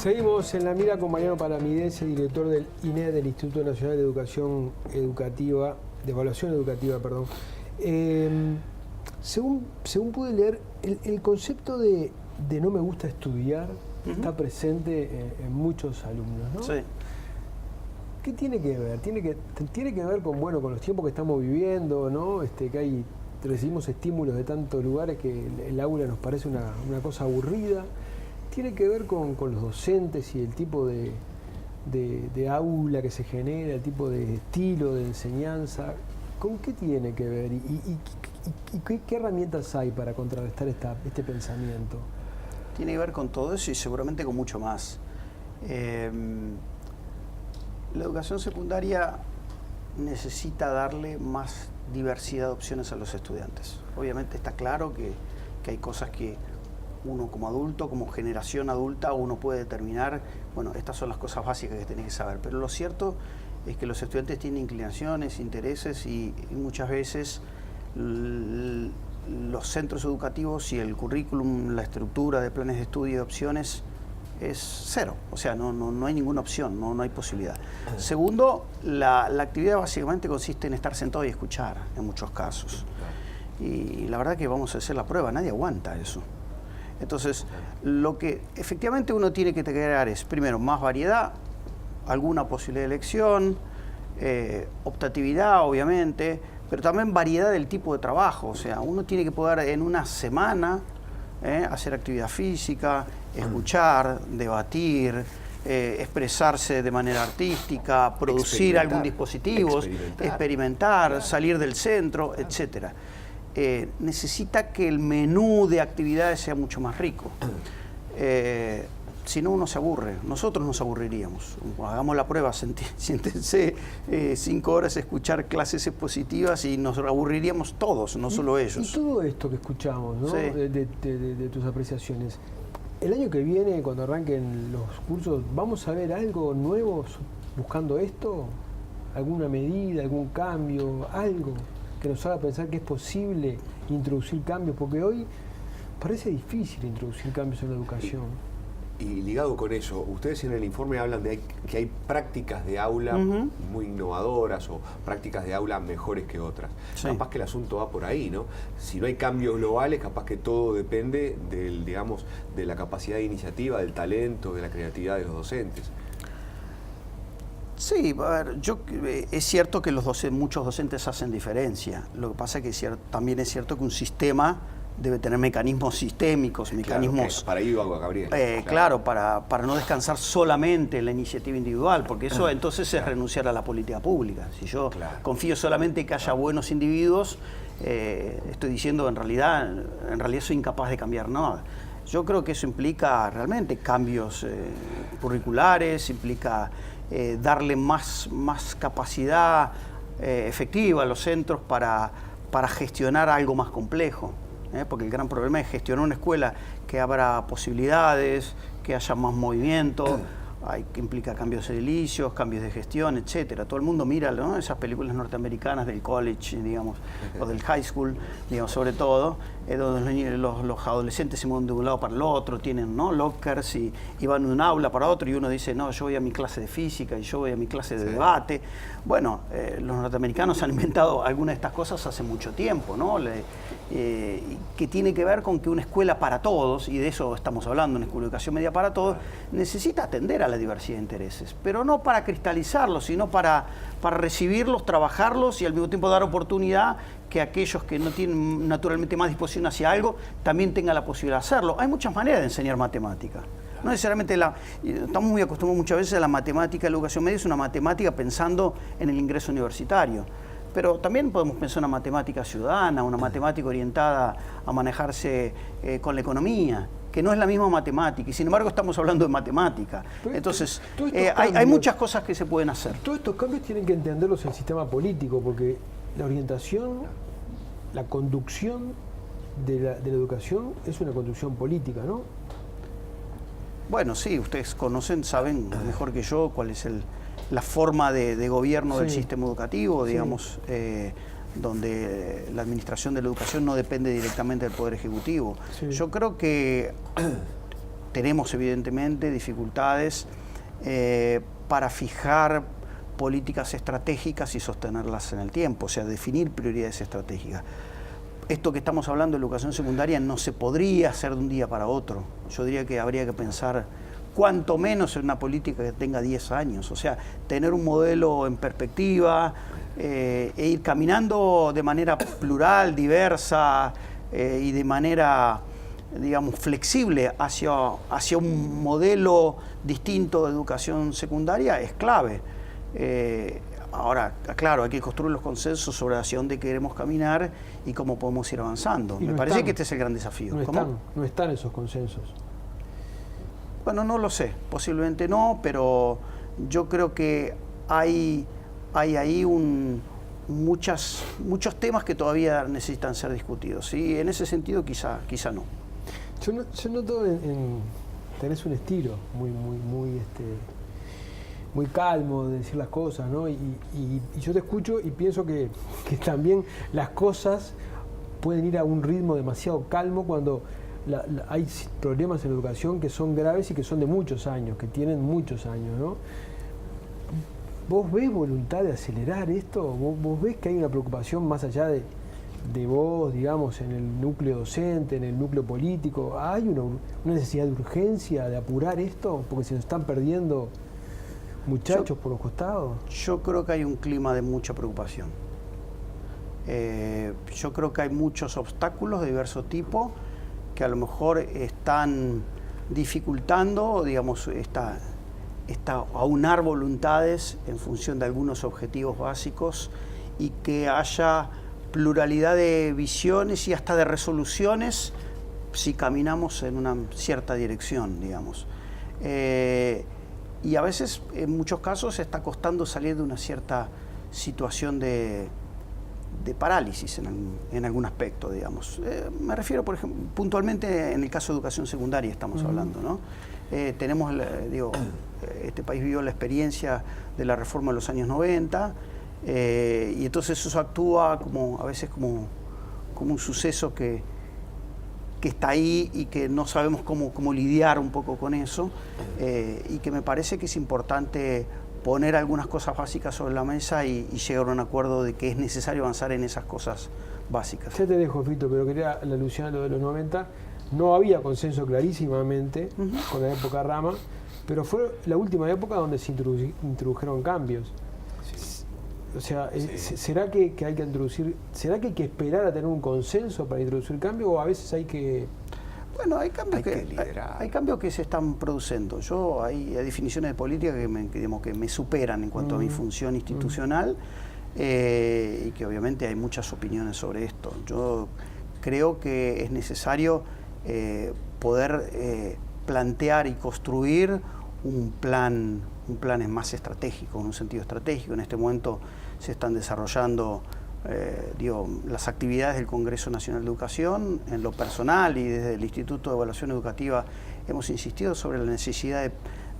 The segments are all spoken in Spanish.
Seguimos en la mira con Mariano Palamidese, director del INED, del Instituto Nacional de Educación Educativa, de Evaluación Educativa, perdón. Según pude leer, el concepto de no me gusta estudiar está presente en muchos alumnos, ¿no? Sí. ¿Qué tiene que ver? Tiene que ver con, bueno, con los tiempos que estamos viviendo, ¿no? Que recibimos estímulos de tantos lugares que el aula nos parece una cosa aburrida. Tiene que ver con los docentes y el tipo de aula que se genera, el tipo de estilo de enseñanza. ¿Con qué tiene que ver? ¿Y qué herramientas hay para contrarrestar este pensamiento? Tiene que ver con todo eso y seguramente con mucho más. La educación secundaria necesita darle más diversidad de opciones a los estudiantes. Obviamente está claro que hay cosas que uno como adulto, como generación adulta, uno puede determinar, bueno, estas son las cosas básicas que tenés que saber. Pero lo cierto es que los estudiantes tienen inclinaciones, intereses y muchas veces los centros educativos y el currículum, la estructura de planes de estudio y de opciones es cero. O sea, no hay ninguna opción, no hay posibilidad. Segundo, la actividad básicamente consiste en estar sentado y escuchar en muchos casos. Y la verdad que vamos a hacer la prueba, nadie aguanta eso. Entonces, lo que efectivamente uno tiene que crear es, primero, más variedad, alguna posibilidad de elección, optatividad, obviamente, pero también variedad del tipo de trabajo. O sea, uno tiene que poder en una semana hacer actividad física, escuchar, debatir, expresarse de manera artística, producir algún dispositivo, experimentar, salir del centro, etcétera. Necesita que el menú de actividades sea mucho más rico. Si no, uno se aburre. Nosotros nos aburriríamos. Hagamos la prueba, siéntense 5 horas a escuchar clases expositivas y nos aburriríamos todos, no solo ellos. Y todo esto que escuchamos, ¿no? Sí. de tus apreciaciones, el año que viene, cuando arranquen los cursos, ¿vamos a ver algo nuevo buscando esto? ¿Alguna medida, algún cambio, algo que nos haga pensar que es posible introducir cambios? Porque hoy parece difícil introducir cambios en la educación. Y ligado con eso, ustedes en el informe hablan de que hay prácticas de aula muy innovadoras o prácticas de aula mejores que otras. Sí. Capaz que el asunto va por ahí, ¿no? Si no hay cambios globales, capaz que todo depende de la capacidad de iniciativa, del talento, de la creatividad de los docentes. Sí, a ver, es cierto que muchos docentes hacen diferencia. Lo que pasa es que también es cierto que un sistema debe tener mecanismos sistémicos, mecanismos... Para ahí va Gabriel. Claro, para no descansar solamente en la iniciativa individual, porque eso entonces es renunciar a la política pública. Si yo confío solamente en que haya buenos individuos, estoy diciendo en realidad soy incapaz de cambiar nada. Yo creo que eso implica realmente cambios curriculares, implica darle más capacidad efectiva a los centros para gestionar algo más complejo. Porque el gran problema es gestionar una escuela que abra posibilidades, que haya más movimiento, que implica cambios edilicios, cambios de gestión, etcétera. Todo el mundo mira, ¿no?, esas películas norteamericanas del college, digamos, o del high school, digamos, sobre todo, donde los adolescentes se mueven de un lado para el otro, tienen, ¿no?, lockers y van de un aula para otro y uno dice, no, yo voy a mi clase de física y yo voy a mi clase de debate. Bueno, los norteamericanos han inventado algunas de estas cosas hace mucho tiempo, ¿no? Que tiene que ver con que una escuela para todos, y de eso estamos hablando, una escuela de educación media para todos, necesita atender a la diversidad de intereses, pero no para cristalizarlos, sino para recibirlos, trabajarlos y al mismo tiempo dar oportunidad que aquellos que no tienen naturalmente más disposición hacia algo también tengan la posibilidad de hacerlo. Hay muchas maneras de enseñar matemática. No necesariamente estamos muy acostumbrados muchas veces a la matemática, la educación media es una matemática pensando en el ingreso universitario. Pero también podemos pensar en una matemática ciudadana, una matemática orientada a manejarse con la economía, que no es la misma matemática, y sin embargo estamos hablando de matemática. Entonces, hay muchas cosas que se pueden hacer. Todos estos cambios tienen que entenderlos el sistema político, porque la orientación, la conducción de la educación es una conducción política, ¿no? Bueno, sí, ustedes saben mejor que yo cuál es la forma de gobierno del sistema educativo, digamos, donde la administración de la educación no depende directamente del Poder Ejecutivo. Sí. Yo creo que tenemos evidentemente dificultades para fijar políticas estratégicas y sostenerlas en el tiempo, o sea, definir prioridades estratégicas. Esto que estamos hablando de la educación secundaria no se podría hacer de un día para otro. Yo diría que habría que pensar cuanto menos en una política que tenga 10 años, o sea, tener un modelo en perspectiva e ir caminando de manera plural, diversa y de manera, digamos, flexible hacia un modelo distinto de educación secundaria es clave. Ahora, claro, hay que construir los consensos sobre hacia dónde queremos caminar y cómo podemos ir avanzando. Me parece que este es el gran desafío. No están esos consensos. Bueno, no lo sé, posiblemente no, pero yo creo que hay ahí muchos temas que todavía necesitan ser discutidos. Y en ese sentido quizá no. Yo noto tenés un estilo muy calmo de decir las cosas, ¿no? Y yo te escucho y pienso que también las cosas pueden ir a un ritmo demasiado calmo cuando hay problemas en la educación que son graves y que son de muchos años, que tienen muchos años, ¿no? ¿Vos ves voluntad de acelerar esto? ¿Vos ves que hay una preocupación más allá de vos, digamos, en el núcleo docente, en el núcleo político? ¿Hay una necesidad de urgencia de apurar esto? Porque se nos están perdiendo muchachos por los costados. Yo creo que hay un clima de mucha preocupación. Yo creo que hay muchos obstáculos de diverso tipo que a lo mejor están dificultando, digamos, aunar voluntades en función de algunos objetivos básicos y que haya pluralidad de visiones y hasta de resoluciones si caminamos en una cierta dirección, digamos. Y a veces, en muchos casos, está costando salir de una cierta situación de parálisis en algún aspecto, digamos. Me refiero, por ejemplo, puntualmente en el caso de educación secundaria estamos hablando, ¿no? Tenemos, este país vivió la experiencia de la reforma de los años 90 y entonces eso actúa a veces como un suceso que está ahí y que no sabemos cómo lidiar un poco con eso y que me parece que es importante poner algunas cosas básicas sobre la mesa y llegar a un acuerdo de que es necesario avanzar en esas cosas básicas. Ya te dejo, Fito, pero quería la alusión a lo de los 90. No había consenso clarísimamente con la época Rama, pero fue la última época donde se introdujeron cambios. Sí. O sea, sí. ¿Será que hay que introducir, será que hay que esperar a tener un consenso para introducir cambios o a veces hay que... Bueno, hay cambios que se están produciendo. Hay definiciones de política que me superan en cuanto a mi función institucional y que obviamente hay muchas opiniones sobre esto. Yo creo que es necesario poder plantear y construir un plan más estratégico, en un sentido estratégico. En este momento se están desarrollando las actividades del Congreso Nacional de Educación. En lo personal y desde el Instituto de Evaluación Educativa hemos insistido sobre la necesidad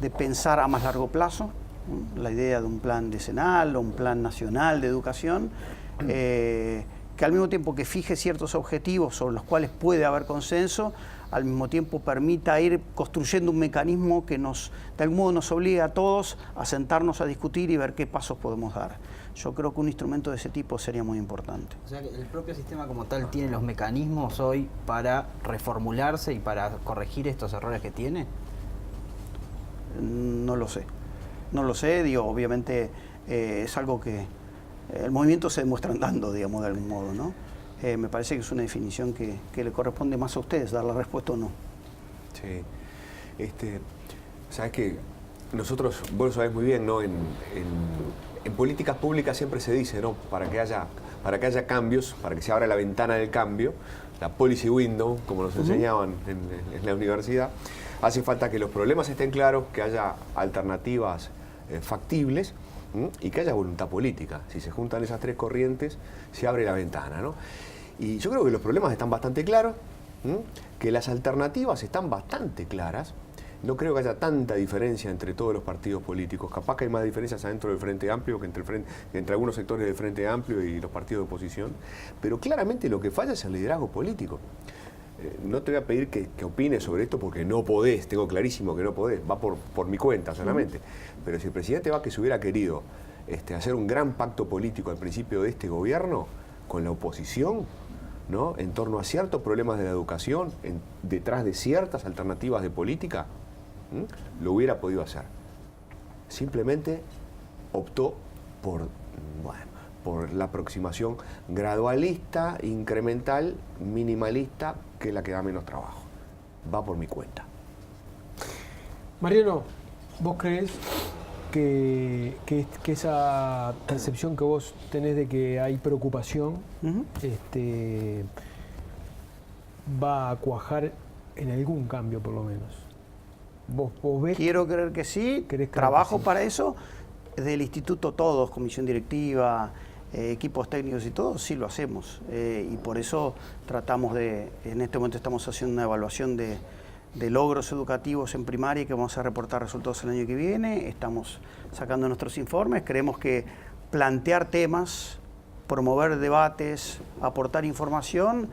de pensar a más largo plazo, la idea de un plan decenal o un plan nacional de educación, que al mismo tiempo que fije ciertos objetivos sobre los cuales puede haber consenso, al mismo tiempo permita ir construyendo un mecanismo que de algún modo nos obligue a todos a sentarnos a discutir y ver qué pasos podemos dar. Yo creo que un instrumento de ese tipo sería muy importante. O sea, que el propio sistema como tal tiene los mecanismos hoy para reformularse y para corregir estos errores que tiene. No lo sé. Obviamente es algo que el movimiento se demuestra andando, digamos, de algún modo, ¿no? Me parece que es una definición que le corresponde más a ustedes, dar la respuesta o no. Sí. Sabes que nosotros, vos lo sabés muy bien, ¿no? En políticas públicas siempre se dice, ¿no? Para que haya cambios, para que se abra la ventana del cambio, la policy window, como nos enseñaban en la universidad, hace falta que los problemas estén claros, que haya alternativas factibles y que haya voluntad política. Si se juntan esas tres corrientes, se abre la ventana, ¿no? Y yo creo que los problemas están bastante claros, que las alternativas están bastante claras. No creo que haya tanta diferencia entre todos los partidos políticos. Capaz que hay más diferencias adentro del Frente Amplio que entre algunos sectores del Frente Amplio y los partidos de oposición. Pero claramente lo que falla es el liderazgo político. no te voy a pedir que opines sobre esto porque no podés, tengo clarísimo que no podés, va por mi cuenta solamente. Pero si el presidente Vázquez hubiera querido hacer un gran pacto político al principio de este gobierno con la oposición, ¿no? En torno a ciertos problemas de la educación, detrás de ciertas alternativas de política, lo hubiera podido hacer. Simplemente optó por la aproximación gradualista, incremental, minimalista, que es la que da menos trabajo. Va por mi cuenta. Mariano, ¿vos crees que esa percepción que vos tenés de que hay preocupación va a cuajar en algún cambio por lo menos? ¿Vos ves? Quiero creer que sí, trabajo para eso. Del instituto todos, comisión directiva, equipos técnicos y todo, sí lo hacemos. Y por eso tratamos en este momento estamos haciendo una evaluación de logros educativos en primaria que vamos a reportar resultados el año que viene. Estamos sacando nuestros informes. Creemos que plantear temas, promover debates, aportar información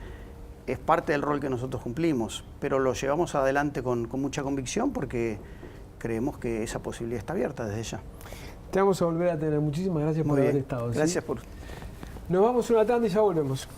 es parte del rol que nosotros cumplimos, pero lo llevamos adelante con mucha convicción porque creemos que esa posibilidad está abierta desde ya. Te vamos a volver a tener. Muchísimas gracias por haber estado. Gracias por... Nos vamos a una tanda y ya volvemos.